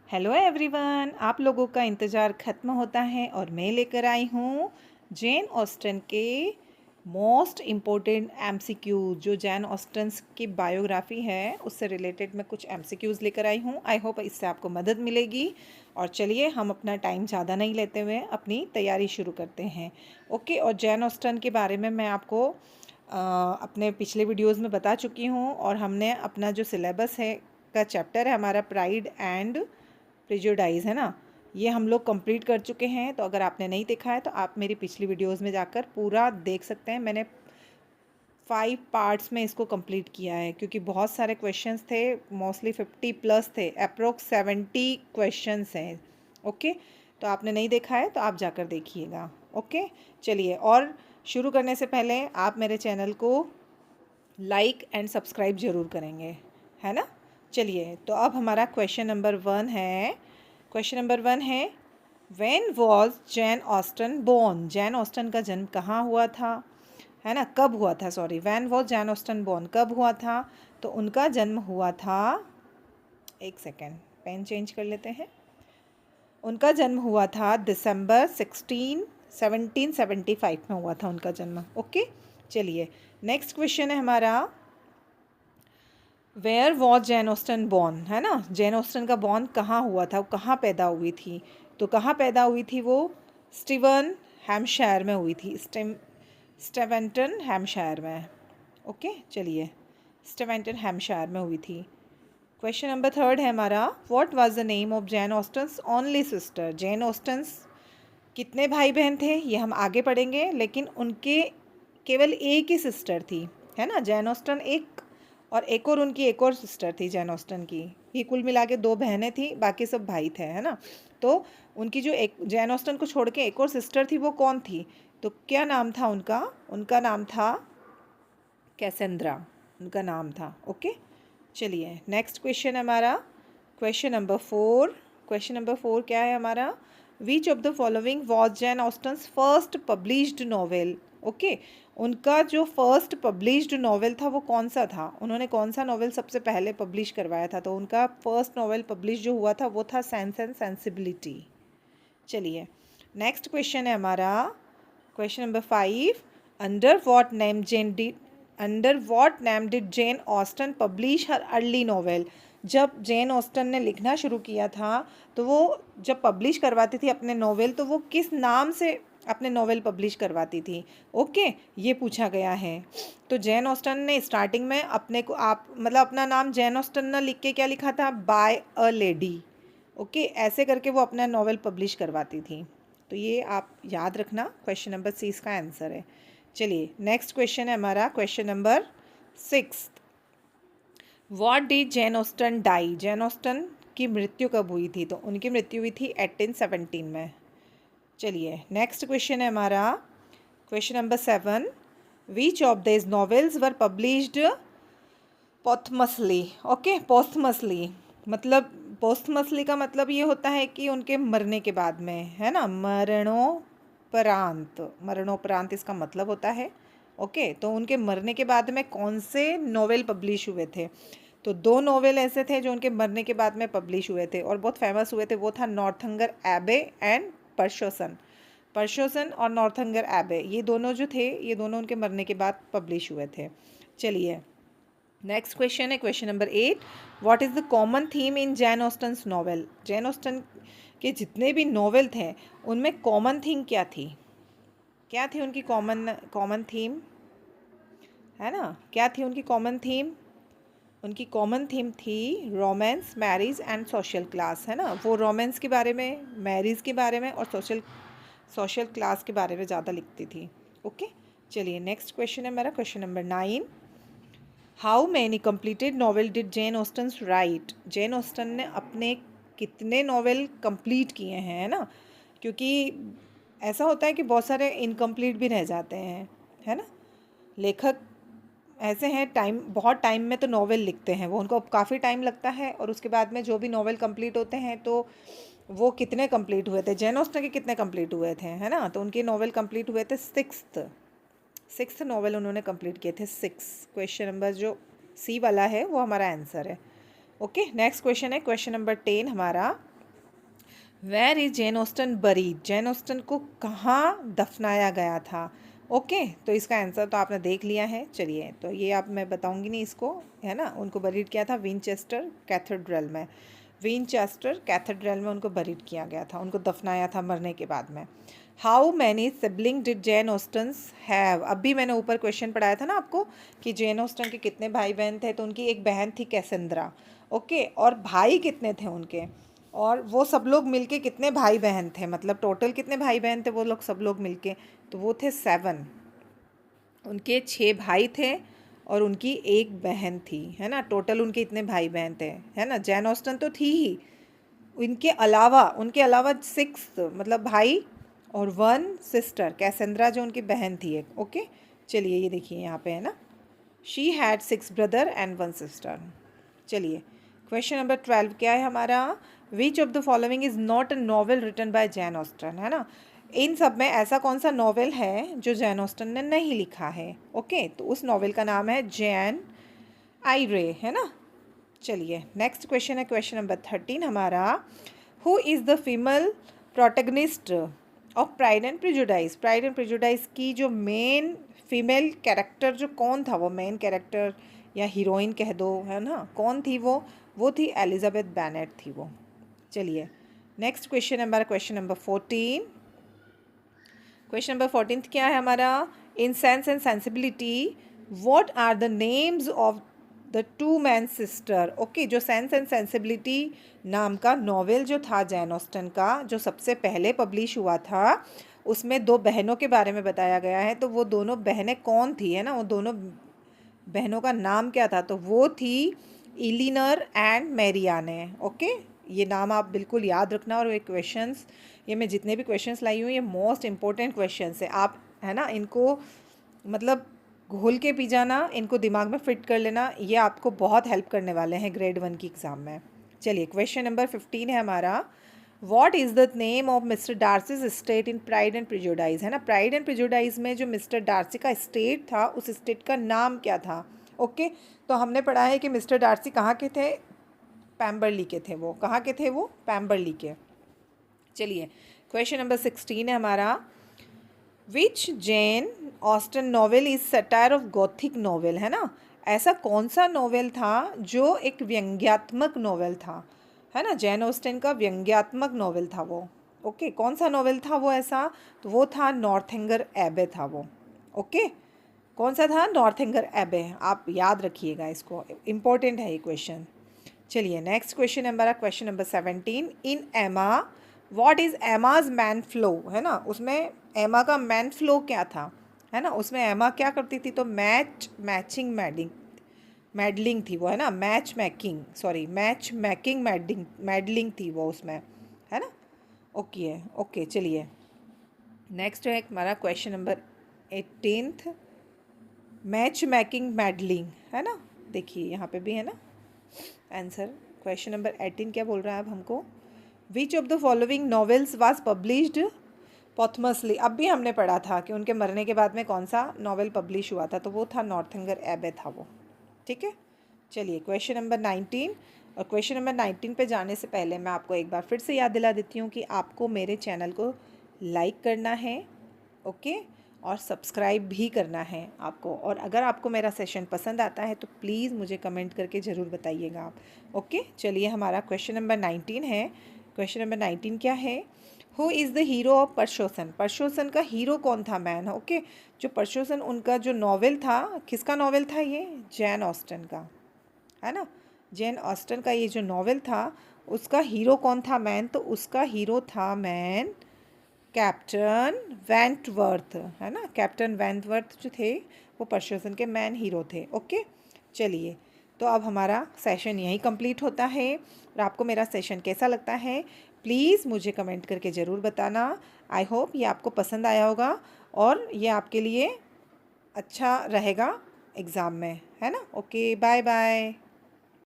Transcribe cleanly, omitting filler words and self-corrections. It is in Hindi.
हेलो एवरीवन, आप लोगों का इंतज़ार ख़त्म होता है और मैं लेकर आई हूँ जेन ऑस्टन के मोस्ट इम्पोर्टेंट एमसीक्यू। जो जैन ऑस्टन की बायोग्राफी है उससे रिलेटेड मैं कुछ एमसीक्यूज़ लेकर आई हूँ। आई होप इससे आपको मदद मिलेगी। और चलिए हम अपना टाइम ज़्यादा नहीं लेते हुए अपनी तैयारी शुरू करते हैं। ओके, और जैन ऑस्टन के बारे में मैं आपको अपने पिछले वीडियोज़ में बता चुकी हूँ। और हमने अपना जो सिलेबस है का चैप्टर है हमारा प्राइड एंड प्रेजुडाइज है ना, ये हम लोग कंप्लीट कर चुके हैं। तो अगर आपने नहीं देखा है तो आप मेरी पिछली वीडियोस में जाकर पूरा देख सकते हैं। मैंने 5 पार्ट्स में इसको कंप्लीट किया है क्योंकि बहुत सारे क्वेश्चंस थे, मोस्टली 50+ थे, अप्रोक्स 70 क्वेश्चंस हैं। ओके, तो आपने नहीं देखा है तो आप जाकर देखिएगा। ओके, चलिए, और शुरू करने से पहले आप मेरे चैनल को लाइक एंड सब्सक्राइब ज़रूर करेंगे, है ना। चलिए, तो अब हमारा क्वेश्चन नंबर 1 है। क्वेश्चन नंबर 1 है, when was Jane Austen born? Jane Austen का जन्म कहाँ हुआ था, है ना, कब हुआ था, sorry, when was Jane Austen born, कब हुआ था? तो उनका जन्म हुआ था, एक सेकेंड पेन चेंज कर लेते हैं। उनका जन्म हुआ था दिसंबर 1775 में हुआ था उनका जन्म। ओके, चलिए, नेक्स्ट क्वेश्चन है हमारा, where was Jane Austen born, है ना। जैन ऑस्टन का बॉर्न कहाँ हुआ था, वो कहाँ पैदा हुई थी? तो कहाँ पैदा हुई थी वो? स्टीवन हैम्पशायर में हुई थी, स्टेवेंटन हैम्पशायर में। ओके, चलिए, स्टेवेंटन हैम्पशायर में हुई थी। क्वेश्चन नंबर 3 है हमारा, what was the name of Jane Austen's only sister? Jane Austen's कितने भाई बहन थे ये हम आगे पढ़ेंगे, लेकिन उनके केवल एक ही सिस्टर थी, है ना। जैन ऑस्टन एक, और एक और उनकी एक और सिस्टर थी जैन ऑस्टन की। ये कुल मिला के 2 बहनें थी, बाकी सब भाई थे, है ना। तो उनकी जो एक जैन ऑस्टन को छोड़ के एक और सिस्टर थी, वो कौन थी? तो क्या नाम था उनका? उनका नाम था कैसेंद्रा, उनका नाम था। ओके, चलिए, नेक्स्ट क्वेश्चन है हमारा, क्वेश्चन नंबर 4। क्वेश्चन नंबर 4 क्या है हमारा? Which of the following was Jane Austen's first published novel? Okay, उनका जो फर्स्ट पब्लिश्ड नॉवेल था वो कौन सा था? उन्होंने कौन सा नॉवेल सबसे पहले पब्लिश करवाया था? तो उनका फर्स्ट नॉवेल पब्लिश जो हुआ था वो था सेंस एंड सेंसिबिलिटी। चलिए, नेक्स्ट क्वेश्चन है हमारा, question number 5, under what name did Jane Austen publish her early novel? जब जेन ऑस्टन ने लिखना शुरू किया था तो वो जब पब्लिश करवाती थी अपने नॉवेल, तो वो किस नाम से अपने नॉवेल पब्लिश करवाती थी? ओके, ये पूछा गया है। तो जेन ऑस्टन ने स्टार्टिंग में अपने को आप मतलब अपना नाम जेन ऑस्टन ना लिख के क्या लिखा था? Bye a lady. ओके, ऐसे करके वो अपना नॉवेल पब्लिश करवाती थी। तो ये आप याद रखना, क्वेश्चन नंबर 6 इसका आंसर है। चलिए, नेक्स्ट क्वेश्चन है हमारा, question number 6, what did Jane Austen die? Jane Austen की मृत्यु कब हुई थी? तो उनकी मृत्यु हुई थी 1817 में। चलिए, नेक्स्ट क्वेश्चन है हमारा, question number 7, which of this novels were published posthumously? Okay, posthumously मतलब, पोस्थमसली का मतलब ये होता है कि उनके मरने के बाद में, है ना, मरणोपरांत। मरणोपरांत इसका मतलब होता है। ओके, तो उनके मरने के बाद में कौन से नॉवेल पब्लिश हुए थे? तो 2 नॉवेल ऐसे थे जो उनके मरने के बाद में पब्लिश हुए थे और बहुत फेमस हुए थे। वो था नॉर्थंगर एबे एंड परशोसन। परशोसन और नॉर्थंगर एबे, ये दोनों जो थे, ये दोनों उनके मरने के बाद पब्लिश हुए थे। चलिए, नेक्स्ट क्वेश्चन है question number 8, what is the common theme in Jane Austen's novel? Jane Austen के जितने भी नॉवेल थे उनमें कॉमन थीम क्या थी? क्या थी उनकी कॉमन कॉमन थीम, है ना? क्या थी उनकी कॉमन थीम? उनकी कॉमन थीम थी romance, marriage and social class, है ना। वो रोमांस के बारे में, मैरिज के बारे में और सोशल क्लास के बारे में ज़्यादा लिखती थी। ओके, चलिए, नेक्स्ट क्वेश्चन है मेरा, question number 9, how many completed novel did Jane Austen write? Jane Austen ने अपने कितने नॉवेल कंप्लीट किए हैं, है ना। क्योंकि ऐसा होता है कि बहुत सारे इनकम्प्लीट भी रह जाते हैं, है ना। लेखक ऐसे हैं, बहुत टाइम में तो नॉवेल लिखते हैं वो, उनको काफ़ी टाइम लगता है, और उसके बाद में जो भी नॉवेल कंप्लीट होते हैं तो वो कितने कंप्लीट हुए थे? जैन ऑस्टन के कितने कंप्लीट हुए थे, है ना। तो उनके नॉवेल कंप्लीट हुए थे 6th नॉवेल उन्होंने कंप्लीट किए थे, 6। क्वेश्चन नंबर जो सी वाला है वो हमारा आंसर है। ओके, नेक्स्ट क्वेश्चन है क्वेश्चन नंबर 10 हमारा, where is Jane Austen buried, Jane Austen को कहाँ दफनाया गया था। ओके तो इसका आंसर तो आपने देख लिया है। चलिए तो ये आप मैं बताऊंगी नहीं इसको, है ना। उनको बरीड किया था विनचेस्टर कैथेड्रल में, विनचेस्टर कैथेड्रल में उनको बरीड किया गया था, उनको दफनाया था मरने के बाद में। How many sibling did Jane Austen's have, अभी मैंने ऊपर क्वेश्चन पढ़ाया था ना आपको कि जेन ऑस्टन के कितने भाई बहन थे, तो उनकी एक बहन थी कैसेंद्रा। ओके और भाई कितने थे उनके, और वो सब लोग मिलके कितने भाई बहन थे, मतलब टोटल कितने भाई बहन थे वो लोग सब लोग मिलके, तो वो थे 7। उनके 6 भाई थे और उनकी एक बहन थी, है ना। टोटल उनके इतने भाई बहन थे, है ना। जैन ऑस्टन तो थी ही, उनके अलावा 6 मतलब भाई और 1 सिस्टर कैसेंद्रा जो उनकी बहन थी एक। ओके चलिए ये देखिए यहाँ पे है ना, she had 6 brother and 1 sister. चलिए क्वेश्चन नंबर 12 क्या है हमारा, which of the following is not a novel written by Jane Austen, है ना। इन सब में ऐसा कौन सा नॉवेल है जो जैन ऑस्टन ने नहीं लिखा है। ओके तो उस नॉवेल का नाम है जैन आयरे, है ना। चलिए नेक्स्ट क्वेश्चन है क्वेश्चन नंबर 13 हमारा, who is the female protagonist of pride and prejudice. Pride and prejudice की जो मेन फीमेल कैरेक्टर जो कौन था, वो मेन कैरेक्टर या हीरोइन कह दो, है ना, कौन थी वो थी एलिजाबेथ बेनेट थी वो। चलिए नेक्स्ट क्वेश्चन हमारा क्वेश्चन नंबर 14। क्वेश्चन नंबर 14 क्या है हमारा, in Sense and Sensibility what are the names of the two man sister. Okay जो सेंस एंड सेंसिबिलिटी नाम का नॉवेल जो था जैन ऑस्टन का, जो सबसे पहले पब्लिश हुआ था, उसमें 2 बहनों के बारे में बताया गया है। तो वो दोनों बहनें कौन थी, है ना, वो दोनों बहनों का नाम क्या था, तो वो थी इलिनर एंड मैरियाने। ओके ये नाम आप बिल्कुल याद रखना, और ये क्वेश्चंस, ये मैं जितने भी क्वेश्चंस लाई हूँ ये मोस्ट इंपॉर्टेंट क्वेश्चंस है, आप है ना इनको मतलब घोल के पी जाना, इनको दिमाग में फिट कर लेना, ये आपको बहुत हेल्प करने वाले हैं ग्रेड 1 की एग्ज़ाम में। चलिए क्वेश्चन नंबर 15 है हमारा, what is the name of mister Darcy's state in pride and prejudice, है ना। प्राइड एंड प्रेजुडाइज में जो मिस्टर डार्सी का स्टेट था, उस स्टेट का नाम क्या था। ओके तो हमने पढ़ा है कि मिस्टर डार्सी कहाँ के थे, पैम्बरली के थे। वो कहाँ के थे, वो पैम्बरली के। चलिए क्वेश्चन नंबर 16 है हमारा, which Jane Austen novel is satire of gothic novel, है ना। ऐसा कौन सा नॉवेल था जो एक व्यंग्यात्मक नॉवेल था, है ना। जैन ऑस्टन का व्यंग्यात्मक नॉवेल था वो। ओके कौन सा नॉवेल था वो ऐसा, तो वो था नॉर्थएंगर एबे था वो। ओके कौन सा था, नॉर्थएंगर एबे, आप याद रखिएगा इसको, इम्पोर्टेंट है ये क्वेश्चन। चलिए नेक्स्ट क्वेश्चन है हमारा क्वेश्चन नंबर 17, इन एमा what is Amaz man flow, है ना। उसमें एमा का मैन फ्लो क्या था, है ना। उसमें एमा क्या करती थी, तो मैचिंग मैडलिंग थी वो, है ना। मैच मेकिंग मैडलिंग थी वो उसमें, है ना। ओके चलिए नेक्स्ट है हमारा क्वेश्चन नंबर 18, मैच मेकिंग मैडलिंग, है ना। देखिए यहाँ पे भी है ना आंसर। क्वेश्चन नंबर 18 क्या बोल रहा है अब हमको, which of the following novels was published posthumously. अब भी हमने पढ़ा था कि उनके मरने के बाद में कौन सा नॉवेल पब्लिश हुआ था, तो वो था नॉर्थएंगर एबे था वो। ठीक है चलिए क्वेश्चन नंबर 19, और क्वेश्चन नंबर 19 पे जाने से पहले मैं आपको एक बार फिर से याद दिला देती हूँ कि आपको मेरे चैनल को लाइक करना है, ओके, और सब्सक्राइब भी करना है आपको। और अगर आपको मेरा सेशन पसंद आता है तो प्लीज़ मुझे कमेंट करके ज़रूर बताइएगा आप। ओके चलिए हमारा क्वेश्चन नंबर 19 है। क्वेश्चन नंबर 19 क्या है, who is the hero of Persuasion. Persuasion का हीरो कौन था मैन। ओके जो परशोसन उनका जो नॉवेल था, किसका नॉवेल था ये, जैन ऑस्टन का, है ना। जैन ऑस्टन का ये जो नॉवेल था उसका हीरो कौन था मैन, तो उसका हीरो था मैन कैप्टन वेंटवर्थ, है ना। कैप्टन वेंटवर्थ जो थे वो परशोसन के मैन हीरो थे। ओके चलिए तो अब हमारा सेशन यहीं कंप्लीट होता है, और आपको मेरा सेशन कैसा लगता है प्लीज़ मुझे कमेंट करके ज़रूर बताना। आई होप ये आपको पसंद आया होगा और ये आपके लिए अच्छा रहेगा एग्ज़ाम में, है ना। Okay bye bye.